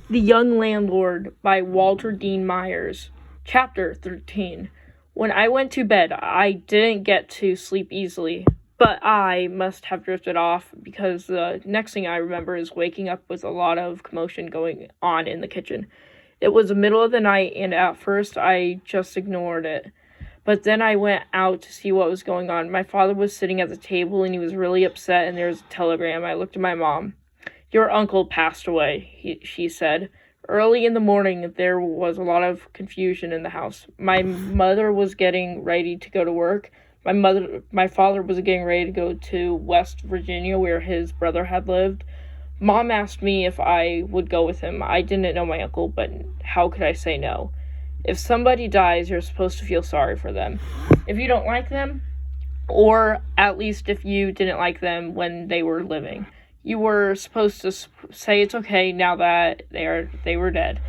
The Young Landlord by Walter Dean Myers. Chapter 13. When I went to bed, I didn't get to sleep easily, but I must have drifted off because the next thing I remember is waking up with a lot of commotion going on in the kitchen. It was the middle of the night, and at first I just ignored it. But then I went out to see what was going on. My father was sitting at the table, and he was really upset, and there was a telegram. I looked at my mom. "Your uncle passed away," she said. Early in the morning, there was a lot of confusion in the house. My mother was getting ready to go to work. My father was getting ready to go to West Virginia, where his brother had lived. Mom asked me if I would go with him. I didn't know my uncle, but how could I say no? If somebody dies, you're supposed to feel sorry for them. If you don't like them, or at least if you didn't like them when they were living, you were supposed to say it's okay now that they were dead.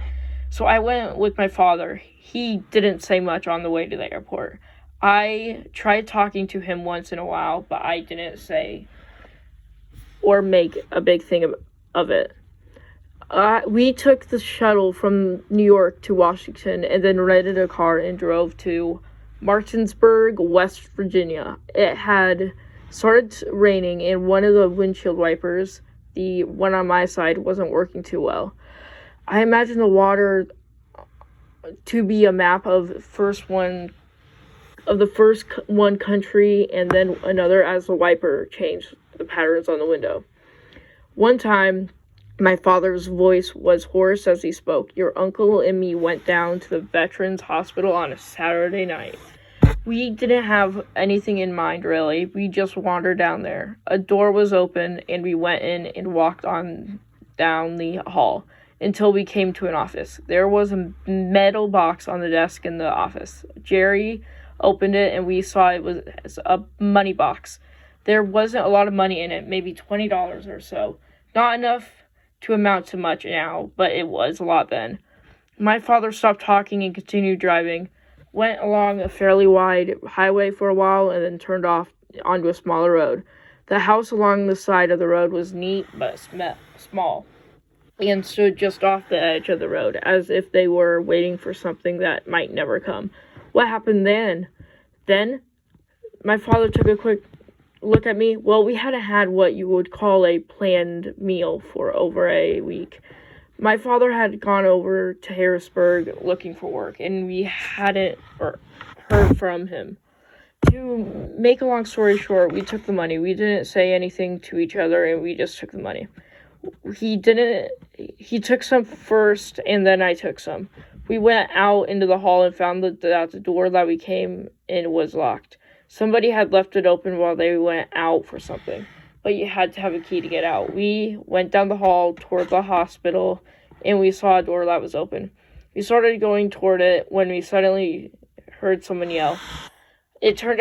So I went with my father. He didn't say much on the way to the airport. I tried talking to him once in a while, but I didn't say or make a big thing of it. We took the shuttle from New York to Washington and then rented a car and drove to Martinsburg, West Virginia. It had started raining, and one of the windshield wipers, the one on my side, wasn't working too well. I imagine the water to be a map of the first one country and then another as the wiper changed the patterns on the window. One time, my father's voice was hoarse as he spoke. "Your uncle and me went down to the Veterans Hospital on a Saturday night. We didn't have anything in mind, really. We just wandered down there. A door was open, and we went in and walked on down the hall until we came to an office. There was a metal box on the desk in the office. Jerry opened it, and we saw it was a money box. There wasn't a lot of money in it, maybe $20 or so. Not enough to amount to much now, but it was a lot then. My father stopped talking and continued driving. Went along a fairly wide highway for a while and then turned off onto a smaller road. The house along the side of the road was neat but small and stood just off the edge of the road, as if they were waiting for something that might never come. What happened then? Then, my father took a quick look at me. Well, we hadn't had what you would call a planned meal for over a week. My father had gone over to Harrisburg looking for work, and we hadn't heard from him. To make a long story short, we took the money. We didn't say anything to each other, and we just took the money. He took some first, and then I took some. We went out into the hall and found that the door that we came in was locked. Somebody had left it open while they went out for something, but you had to have a key to get out. We went down the hall toward the hospital, and we saw a door that was open. We started going toward it when we suddenly heard someone yell. I turned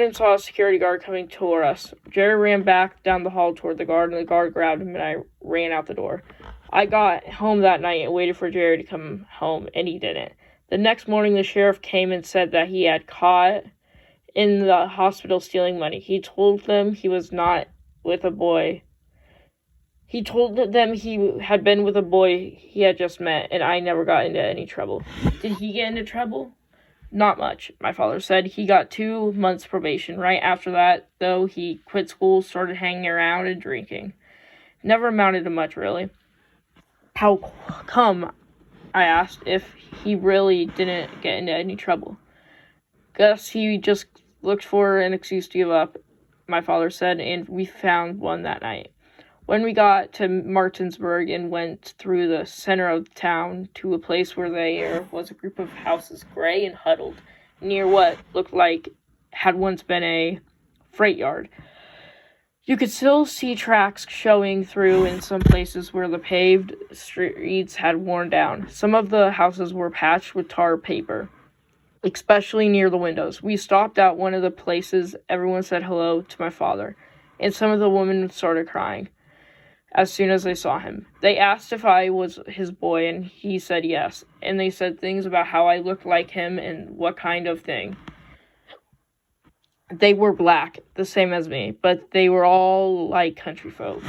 and saw a security guard coming toward us. Jerry ran back down the hall toward the guard, and the guard grabbed him, and I ran out the door. I got home that night and waited for Jerry to come home, and he didn't. The next morning, the sheriff came and said that he had caught in the hospital stealing money. He told them he was not with a boy. He told them he had been with a boy he had just met, and I never got into any trouble. Did he get into trouble? Not much, my father said. He got 2 months probation. Right after that, though, he quit school, started hanging around and drinking. Never amounted to much, really. How come, I asked, if he really didn't get into any trouble? Guess he just looked for an excuse to give up, my father said, and we found one that night. When we got to Martinsburg and went through the center of the town to a place where there was a group of houses, gray and huddled, near what looked like had once been a freight yard. You could still see tracks showing through in some places where the paved streets had worn down. Some of the houses were patched with tar paper, especially near the windows. We stopped at one of the places. Everyone said hello to my father, and some of the women started crying as soon as they saw him. They asked if I was his boy, and he said yes, and they said things about how I looked like him and what kind of thing. They were black, the same as me, but they were all like country folk.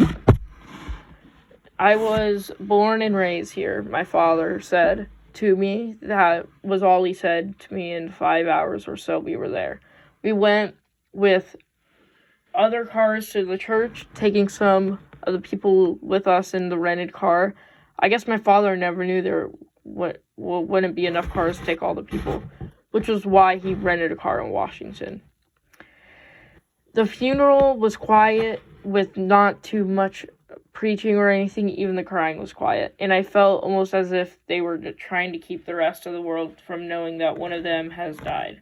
I was born and raised here, my father said to me. That was all he said to me in 5 hours or so we were there. We went with other cars to the church, taking some of the people with us in the rented car. I guess my father never knew there wouldn't be enough cars to take all the people, which was why he rented a car in Washington. The funeral was quiet with not too much preaching or anything. Even the crying was quiet, and I felt almost as if they were trying to keep the rest of the world from knowing that one of them has died.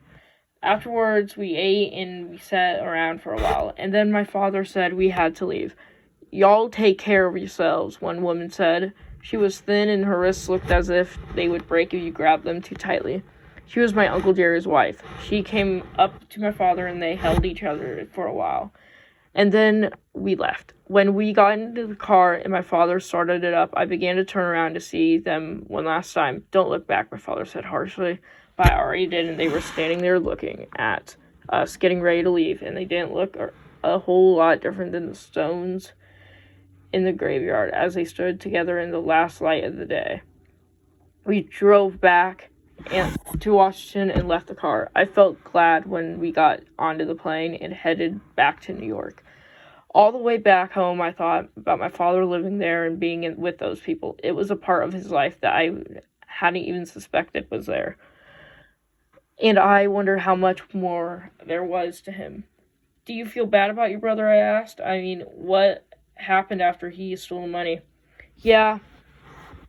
Afterwards, we ate and we sat around for a while, and then my father said we had to leave. "Y'all take care of yourselves," one woman said. She was thin and her wrists looked as if they would break if you grabbed them too tightly. She was my Uncle Jerry's wife. She came up to my father and they held each other for a while. And then we left. When we got into the car and my father started it up, I began to turn around to see them one last time. "Don't look back," my father said harshly. But I already did, and they were standing there looking at us getting ready to leave, and they didn't look a whole lot different than the stones in the graveyard as they stood together in the last light of the day. We drove back to Washington and left the car. I felt glad when we got onto the plane and headed back to New York. All the way back home, I thought about my father living there and being with those people. It was a part of his life that I hadn't even suspected was there. And I wondered how much more there was to him. "Do you feel bad about your brother?" I asked. "I mean, what happened after he stole the money?" "Yeah,"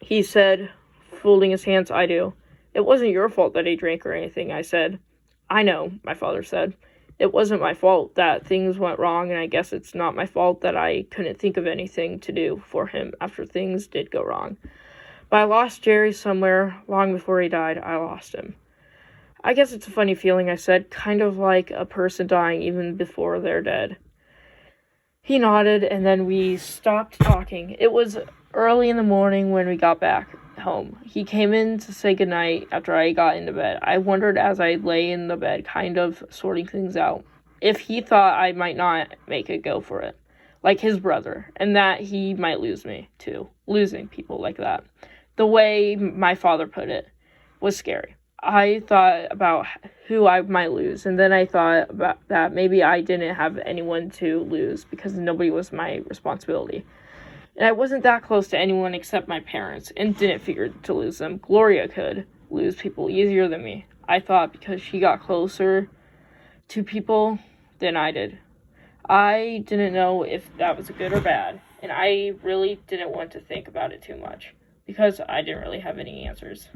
he said, folding his hands. "I do. It wasn't your fault that he drank or anything," I said. "I know," my father said. "It wasn't my fault that things went wrong, and I guess it's not my fault that I couldn't think of anything to do for him after things did go wrong. But I lost Jerry somewhere long before he died. I lost him." "I guess it's a funny feeling," I said, "kind of like a person dying even before they're dead." He nodded, and then we stopped talking. It was early in the morning when we got back home. He came in to say goodnight after I got into bed. I wondered as I lay in the bed, kind of sorting things out, if he thought I might not make it go for it, like his brother, and that he might lose me, too. Losing people like that, the way my father put it, was scary. I thought about who I might lose, and then I thought about that maybe I didn't have anyone to lose because nobody was my responsibility. And I wasn't that close to anyone except my parents, and didn't figure to lose them. Gloria could lose people easier than me, I thought, because she got closer to people than I did. I didn't know if that was good or bad, and I really didn't want to think about it too much, because I didn't really have any answers.